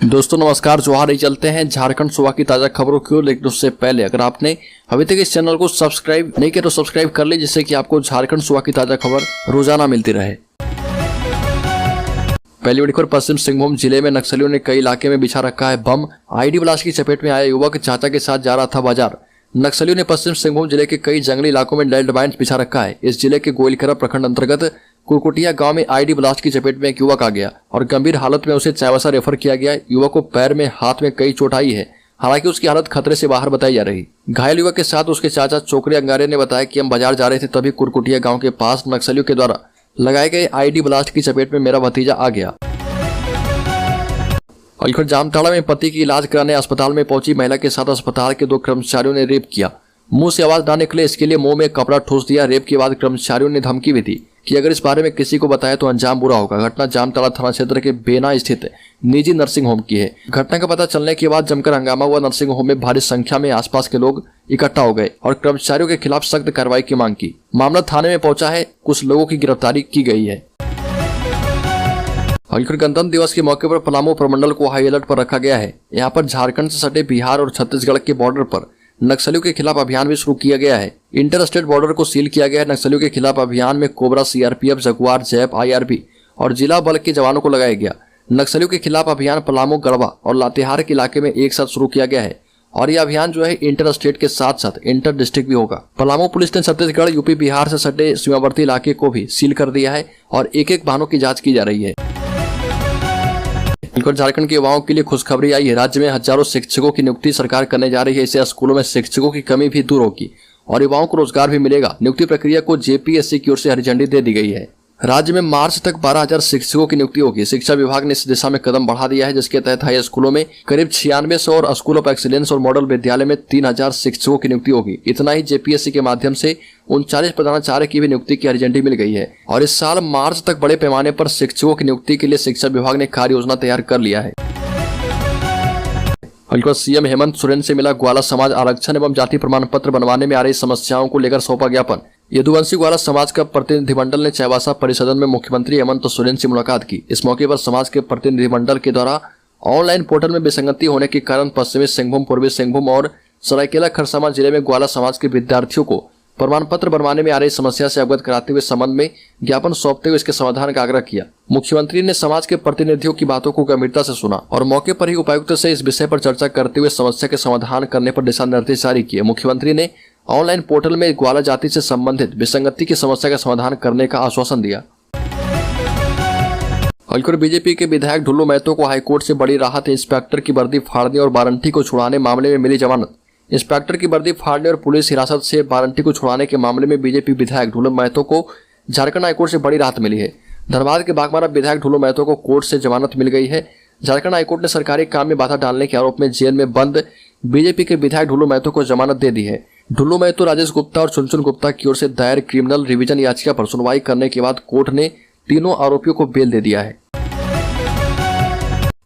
दोस्तों नमस्कार, जोहार। ही चलते हैं झारखंड सुबह की ताजा खबरों की ओर। लेकिन उससे पहले अगर आपने अभी तक इस चैनल को सब्सक्राइब नहीं किया तो सब्सक्राइब कर ले, जिससे कि आपको झारखंड सुबह की ताजा खबर रोजाना मिलती रहे। पहली बड़ी खबर, पश्चिम सिंहभूम जिले में नक्सलियों ने कई इलाके में बिछा रखा है बम। आईडी ब्लास्ट की चपेट में आया युवक चाचा के साथ जा रहा था बाजार। नक्सलियों ने पश्चिम सिंहभूम जिले के कई जंगली इलाकों में लैंड माइन्स बिछा रखा है। इस जिले के गोइलकेरा प्रखंड अंतर्गत कुरकुटिया गांव में आईडी ब्लास्ट की चपेट में एक युवक आ गया और गंभीर हालत में उसे चाईबासा रेफर किया गया। युवक को पैर में हाथ में कई चोट आई है, हालांकि उसकी हालत खतरे से बाहर बताई जा रही। घायल युवक के साथ उसके चाचा चोकरे अंगारे ने बताया कि हम बाजार जा रहे थे, तभी कुरकुटिया गांव के पास नक्सलियों के द्वारा लगाए गए आईडी ब्लास्ट की चपेट में मेरा भतीजा आ गया। और जामताड़ा में पति की इलाज कराने अस्पताल में पहुंची महिला के साथ अस्पताल के 2 कर्मचारियों ने रेप किया। मुंह से आवाज ना निकले इसके लिए मुंह में कपड़ा ठूस दिया। रेप के बाद कर्मचारियों ने धमकी भी दी कि अगर इस बारे में किसी को बताया तो अंजाम बुरा होगा। घटना जामताड़ा थाना क्षेत्र के बेना स्थित निजी नर्सिंग होम की है। घटना का पता चलने के बाद जमकर हंगामा हुआ। नर्सिंग होम में भारी संख्या में आसपास के लोग इकट्ठा हो गए और कर्मचारियों के खिलाफ सख्त कार्रवाई की मांग की। मामला थाने में पहुंचा है, कुछ लोगों की गिरफ्तारी की गई है। गणतंत्र दिवस के मौके पर पलामू प्रमंडल को हाई अलर्ट पर रखा गया है। यहाँ पर झारखंड से सटे बिहार और छत्तीसगढ़ के बॉर्डर पर नक्सलियों के खिलाफ अभियान भी शुरू किया गया है। इंटर स्टेट बॉर्डर को सील किया गया है। नक्सलियों के खिलाफ अभियान में cobra, CRPF, Jaguar, JAP, IRB और जिला बल के जवानों को लगाया गया। नक्सलियों के खिलाफ अभियान पलामू, गढ़वा और लातेहार के इलाके में एक साथ शुरू किया गया है और यह अभियान जो है इंटर स्टेट के साथ साथ इंटर डिस्ट्रिक्ट भी होगा। पलामू पुलिस ने छत्तीसगढ़, यूपी, बिहार से सटे सीमावर्ती इलाके को भी सील कर दिया है और एक वाहनों की जाँच की जा रही है। झारखंड के युवाओं के लिए खुशखबरी आई है। राज्य में हजारों शिक्षकों की नियुक्ति सरकार करने जा रही है। इससे स्कूलों में शिक्षकों की कमी भी दूर होगी और युवाओं को रोजगार भी मिलेगा। नियुक्ति प्रक्रिया को जेपीएससी की ओर से हरी झंडी दे दी गई है। राज्य में मार्च तक 12,000 शिक्षकों की नियुक्ति होगी। शिक्षा विभाग ने इस दिशा में कदम बढ़ा दिया है, जिसके तहत हाई स्कूलों में करीब 9600 और स्कूल ऑफ एक्सीलेंस और मॉडल विद्यालय में 3000 शिक्षकों की नियुक्ति होगी। इतना ही, जेपीएससी के माध्यम से 39 प्रधानाचार्य की भी नियुक्ति की हरी झंडी मिल गई है और इस साल मार्च तक बड़े पैमाने पर शिक्षकों की नियुक्ति के लिए शिक्षा विभाग ने कार्य योजना तैयार कर लिया है। सीएम हेमंत सोरेन से मिला ग्वाला समाज आरक्षण एवं जाति प्रमाण पत्र बनवाने में आ रही समस्याओं को लेकर सौंपा ज्ञापन। यदुवंशी ग्वाला समाज का प्रतिनिधिमंडल ने चाईबासा परिसदन में मुख्यमंत्री हेमंत सोरेन से मुलाकात की। इस मौके पर समाज के प्रतिनिधिमंडल के द्वारा ऑनलाइन पोर्टल में विसंगति होने के कारण पश्चिमी सिंहभूम, पूर्वी सिंहभूम और सरायकेला खरसावां जिले में ग्वाला समाज के विद्यार्थियों को प्रमाण पत्र बनवाने में आ रही समस्या से अवगत कराते हुए संबंध में ज्ञापन सौंपते हुए इसके समाधान का आग्रह किया। मुख्यमंत्री ने समाज के प्रतिनिधियों की बातों को गंभीरता से सुना और मौके पर ही उपायुक्त से इस विषय पर चर्चा करते हुए समस्या के समाधान करने पर दिशा निर्देश जारी किए। मुख्यमंत्री ने ऑनलाइन पोर्टल में ग्वाला जाति से संबंधित विसंगति की समस्या का समाधान करने का आश्वासन दिया। बीजेपी के विधायक ढुल्लू महतो को हाईकोर्ट से बड़ी राहत। इंस्पेक्टर की वर्दी फाड़ने और वारंटी को छुड़ाने मामले में मिली जमानत। इंस्पेक्टर की वर्दी फाड़ने और पुलिस हिरासत से वारंटी को छुड़ाने के मामले में बीजेपी विधायक ढुल्लू महतो को झारखंड हाईकोर्ट से बड़ी राहत मिली है। धनबाद के बागमारा विधायक ढुल्लू महतो को कोर्ट से जमानत मिल गई है। झारखंड हाईकोर्ट ने सरकारी काम में बाधा डालने के आरोप में जेल में बंद बीजेपी के विधायक ढुल्लू महतो को जमानत दे दी है। ढुल्लू महतो, राजेश गुप्ता और चुनचुन गुप्ता की ओर से दायर क्रिमिनल रिवीजन याचिका पर सुनवाई करने के बाद कोर्ट ने तीनों आरोपियों को बेल दे दिया है।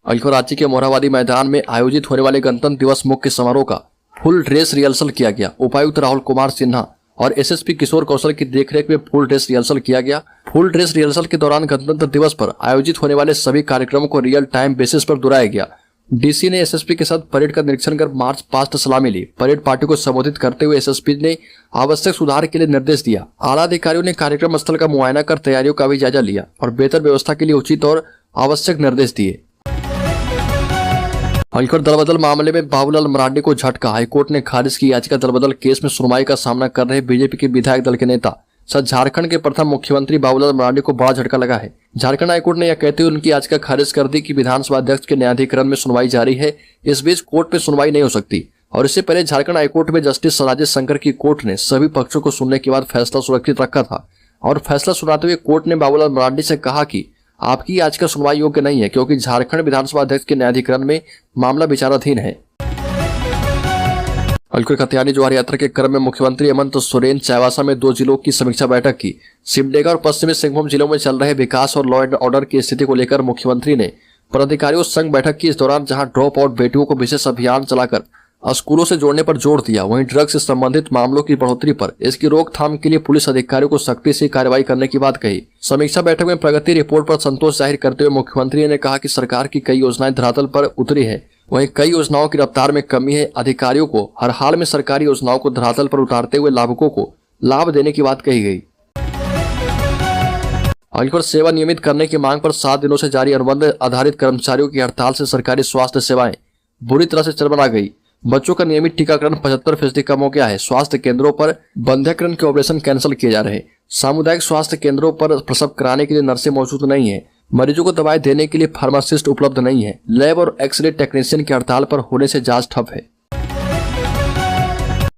राज्य के मोरहाबादी मैदान में आयोजित होने वाले गणतंत्र दिवस मुख्य समारोह का फुल ड्रेस रिहर्सल किया गया। उपायुक्त राहुल कुमार सिन्हा और एसएसपी किशोर कौशल की देखरेख में फुल ड्रेस रिहर्सल किया गया। फुल ड्रेस रिहर्सल के दौरान गणतंत्र दिवस पर आयोजित होने वाले सभी कार्यक्रमों को रियल टाइम बेसिस पर दोहराया गया। डीसी ने एसएसपी के साथ परेड का निरीक्षण कर मार्च पास्ट सलामी ली। परेड पार्टी को संबोधित करते हुए एसएसपी ने आवश्यक सुधार के लिए निर्देश दिया। आला अधिकारियों ने कार्यक्रम स्थल का मुआयना कर तैयारियों का भी जायजा लिया और बेहतर व्यवस्था के लिए उचित और आवश्यक निर्देश दिए। दलबदल मामले में बाबूलाल मरांडी को झटका। हाईकोर्ट ने खारिज की याचिका। दलबदल केस में सुनवाई का सामना कर रहे बीजेपी के विधायक दल के नेता सर झारखंड के प्रथम मुख्यमंत्री बाबूलाल मरांडी को बड़ा झटका लगा है। झारखंड हाईकोर्ट ने यह कहते हुए उनकी याचिका खारिज कर दी कि विधानसभा अध्यक्ष के न्यायाधिकरण में सुनवाई जारी है। इस बीच कोर्ट में सुनवाई नहीं हो सकती और इससे पहले झारखंड हाईकोर्ट में जस्टिस राजेश शंकर की कोर्ट ने सभी पक्षों को सुनने के बाद फैसला सुरक्षित रखा था और फैसला सुनाते हुए कोर्ट ने बाबूलाल मरांडी से कहा कि आपकी याचिका सुनवाई योग्य नहीं है, क्योंकि झारखंड विधानसभा अध्यक्ष के न्यायाधिकरण में मामला विचाराधीन है। खतियानी जोहार यात्रा के क्रम में मुख्यमंत्री हेमंत सोरेन चाईबासा में 2 जिलों की समीक्षा बैठक की। सिमडेगा और पश्चिमी सिंहभूम जिलों में चल रहे विकास और लॉ एंड ऑर्डर की स्थिति को लेकर मुख्यमंत्री ने पदाधिकारियों संग बैठक की। इस दौरान जहां ड्रॉप आउट बेटियों को विशेष अभियान चलाकर स्कूलों से जोड़ने पर जोर दिया। वहीं ड्रग्स से संबंधित मामलों की बढ़ोतरी पर इसकी रोकथाम के लिए पुलिस अधिकारियों को सख्ती से कार्रवाई करने की बात कही। समीक्षा बैठक में प्रगति रिपोर्ट पर संतोष जाहिर करते हुए मुख्यमंत्री ने कहा कि सरकार की कई योजनाएं धरातल पर उतरी है, वहीं कई योजनाओं की रफ्तार में कमी है। अधिकारियों को हर हाल में सरकारी योजनाओं को धरातल पर उतारते हुए लाभुकों को लाभ देने की बात कही गई। अगली सेवा नियमित करने की मांग पर 7 दिनों से जारी अनुबंध आधारित कर्मचारियों की हड़ताल से सरकारी स्वास्थ्य सेवाएं बुरी तरह से चरमरा गई। बच्चों का नियमित टीकाकरण 75% कम हो गया है। स्वास्थ्य केंद्रों पर बंध्याकरण के ऑपरेशन कैंसिल किए जा रहे। सामुदायिक स्वास्थ्य केंद्रों पर प्रसव कराने के लिए नर्सें मौजूद नहीं है। मरीजों को दवाएं देने के लिए फार्मासिस्ट उपलब्ध नहीं है। लैब और एक्सरे टेक्नीशियन की हड़ताल पर होने से जांच ठप है।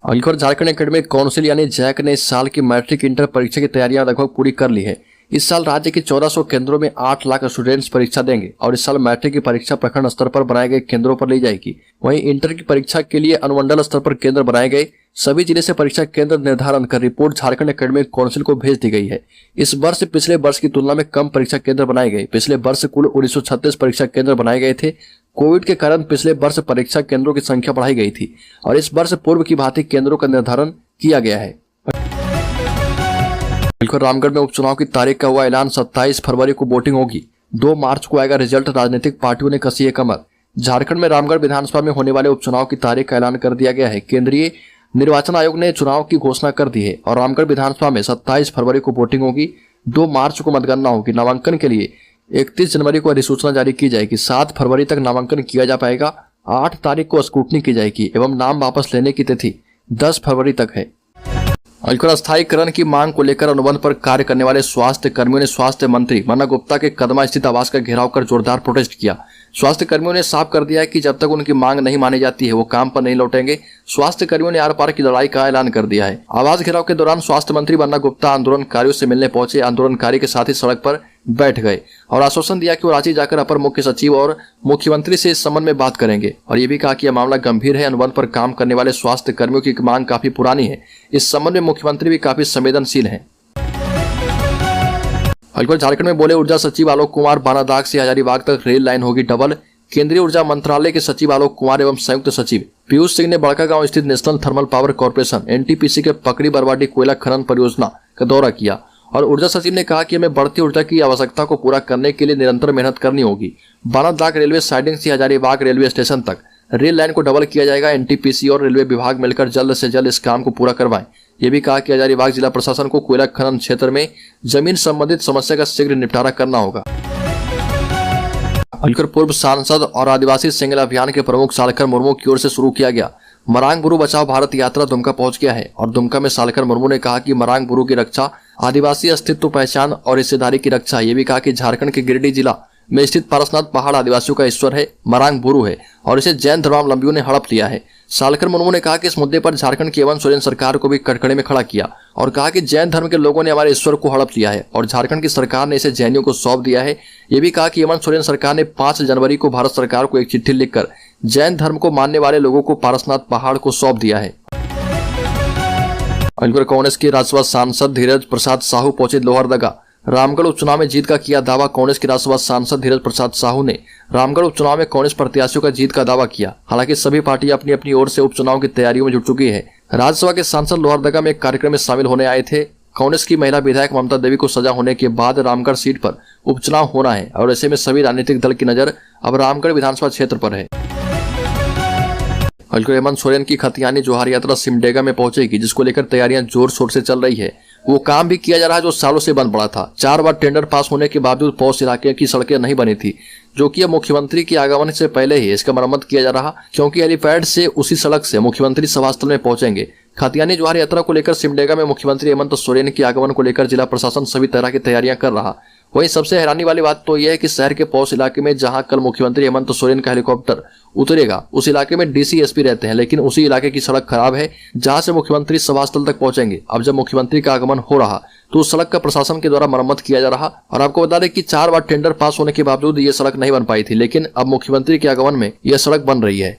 अगली झारखंड एकेडमिक काउंसिल यानी जैक ने इस साल की मैट्रिक इंटर परीक्षा की तैयारियां लगभग पूरी कर ली है। इस साल राज्य के 1400 केंद्रों में 8 लाख स्टूडेंट्स परीक्षा देंगे और इस साल मैट्रिक की परीक्षा प्रखंड स्तर पर बनाए गए केंद्रों पर ली जाएगी। वहीं इंटर की परीक्षा के लिए अनुमंडल स्तर पर केंद्र बनाए गए। सभी जिले से परीक्षा केंद्र निर्धारण कर रिपोर्ट झारखंड एकेडमिक काउंसिल को भेज दी गई है। इस वर्ष पिछले वर्ष की तुलना में कम परीक्षा केंद्र बनाए गए। पिछले वर्ष कुल 1936 परीक्षा केंद्र बनाए गए थे। कोविड के कारण पिछले वर्ष परीक्षा केंद्रों की संख्या बढ़ाई गई थी और इस वर्ष पूर्व की भांति केंद्रों का निर्धारण किया गया है। रामगढ़ में उपचुनाव की तारीख का हुआ ऐलान। 27 फरवरी को वोटिंग होगी। 2 मार्च को आएगा रिजल्ट। राजनीतिक पार्टियों ने कसी है कमर। झारखंड में रामगढ़ विधानसभा में होने वाले उपचुनाव की तारीख का ऐलान कर दिया गया है। केंद्रीय निर्वाचन आयोग ने चुनाव की घोषणा कर दी है और रामगढ़ विधानसभा में 27 फरवरी को वोटिंग होगी। 2 मार्च को मतगणना होगी। नामांकन के लिए 31 जनवरी को अधिसूचना जारी की जाएगी। 7 फरवरी तक नामांकन किया जा पाएगा। 8 तारीख को स्क्रूटनी की जाएगी एवं नाम वापस लेने की तिथि 10 फरवरी तक है। अस्थायीकरण की मांग को लेकर अनुबंध पर कार्य करने वाले स्वास्थ्य कर्मियों ने स्वास्थ्य मंत्री मन्ना गुप्ता के कदमा स्थित आवास का घेराव कर जोरदार प्रोटेस्ट किया। स्वास्थ्य कर्मियों ने साफ कर दिया है कि जब तक उनकी मांग नहीं मानी जाती है वो काम पर नहीं लौटेंगे। स्वास्थ्य कर्मियों ने आर पार की लड़ाई का ऐलान कर दिया है। आवास घेराव के दौरान स्वास्थ्य मंत्री मन्ना गुप्ता आंदोलनकारियों से मिलने पहुंचे। आंदोलनकारी के साथ ही सड़क पर बैठ गए और आश्वासन दिया कि वो रांची जाकर अपर मुख्य सचिव और मुख्यमंत्री से इस संबंध में बात करेंगे और ये भी कहा कि यह मामला गंभीर है। अनुबंध पर काम करने वाले स्वास्थ्य कर्मियों की मांग काफी पुरानी है। इस संबंध में मुख्यमंत्री भी काफी संवेदनशील हैं। झारखंड में बोले ऊर्जा सचिव आलोक कुमार। बारादाग से हजारीबाग तक रेल लाइन होगी डबल। केंद्रीय ऊर्जा मंत्रालय के सचिव आलोक कुमार एवं संयुक्त सचिव पीयूष सिंह ने बड़कागांव स्थित national thermal power corporation NTPC के पकड़ी बरवाडी कोयला खनन परियोजना का दौरा किया और ऊर्जा सचिव ने कहा कि हमें बढ़ती ऊर्जा की आवश्यकता को पूरा करने के लिए निरंतर मेहनत करनी होगी। बारादाग रेलवे साइडिंग से हजारीबाग रेलवे स्टेशन तक रेल लाइन को डबल किया जाएगा। एनटीपीसी और रेलवे विभाग मिलकर जल्द से जल्द इस काम को पूरा करवाएं। ये भी कहा कि हजारीबाग जिला प्रशासन को कोयला खनन क्षेत्र में जमीन संबंधित समस्या का शीघ्र निपटारा करना होगा। पूर्व सांसद और आदिवासी सिंगल अभियान के प्रमुख सालकर मुर्मू की ओर से शुरू किया गया मरांग बुरू बचाओ भारत यात्रा दुमका पहुंच गया है और दुमका में सालकर मुर्मू ने कहा कि मरांग बुरू की रक्षा आदिवासी अस्तित्व पहचान और हिस्सेदारी की रक्षा। ये भी कहा कि झारखंड के गिरिडीह जिला में स्थित पारसनाथ पहाड़ आदिवासियों का ईश्वर है, मरांग बुरू है और इसे जैन धर्मावलंबियों ने हड़प लिया है। सालकर मुर्मू ने कहा कि इस मुद्दे पर झारखंड की हेमंत सोरेन सरकार को भी कटघरे में खड़ा किया और कहा कि जैन धर्म के लोगों ने हमारे ईश्वर को हड़प लिया है और झारखंड की सरकार ने इसे जैनियों को सौंप दिया है। ये भी कहा कि हेमंत सोरेन सरकार ने 5 जनवरी को भारत सरकार को एक चिट्ठी लिखकर जैन धर्म को मानने वाले लोगों को पारसनाथ पहाड़ को सौंप दिया है। कांग्रेस के राज्यसभा सांसद धीरज प्रसाद साहू पहुंचे लोहरदगा। रामगढ़ उपचुनाव में जीत का किया दावा। कांग्रेस के राज्यसभा सांसद धीरज प्रसाद साहू ने रामगढ़ उपचुनाव में कांग्रेस प्रत्याशियों का जीत का दावा किया। हालांकि सभी पार्टियां अपनी अपनी ओर से उपचुनाव की तैयारियों में जुट चुकी है। राज्यसभा के सांसद लोहरदगा में एक कार्यक्रम में शामिल होने आए थे। कांग्रेस की महिला विधायक ममता देवी को सजा होने के बाद रामगढ़ सीट पर उपचुनाव होना है और ऐसे में सभी राजनीतिक दल की नजर अब रामगढ़ विधानसभा क्षेत्र पर है। हेमंत सोरेन की खतियानी जोहार यात्रा सिमडेगा में पहुंचेगी, जिसको लेकर तैयारियां जोर शोर से चल रही है। वो काम भी किया जा रहा है जो सालों से बंद पड़ा था। 4 बार टेंडर पास होने के बावजूद पौष इलाके की सड़कें नहीं बनी थी, जो कि अब मुख्यमंत्री के आगमन से पहले ही इसका मरम्मत किया जा रहा, क्योंकि हेलीपैड से उसी सड़क से मुख्यमंत्री सभा स्थल में पहुंचेंगे। खतियानी जोहार यात्रा को लेकर सिमडेगा में मुख्यमंत्री हेमंत सोरेन के आगमन को लेकर जिला प्रशासन सभी तरह की तैयारियां कर रहा। वहीं सबसे हैरानी वाली बात तो यह है कि शहर के पौष इलाके में जहां कल मुख्यमंत्री हेमंत सोरेन का हेलीकॉप्टर उतरेगा, उस इलाके में डीसी एसपी रहते हैं, लेकिन उसी इलाके की सड़क खराब है जहां से मुख्यमंत्री सभा स्थल तक पहुंचेंगे। अब जब मुख्यमंत्री का आगमन हो रहा तो उस सड़क का प्रशासन के द्वारा मरम्मत किया जा रहा। और आपको बता दें कि 4 बार टेंडर पास होने के बावजूद ये सड़क नहीं बन पाई थी, लेकिन अब मुख्यमंत्री के आगमन में यह सड़क बन रही है।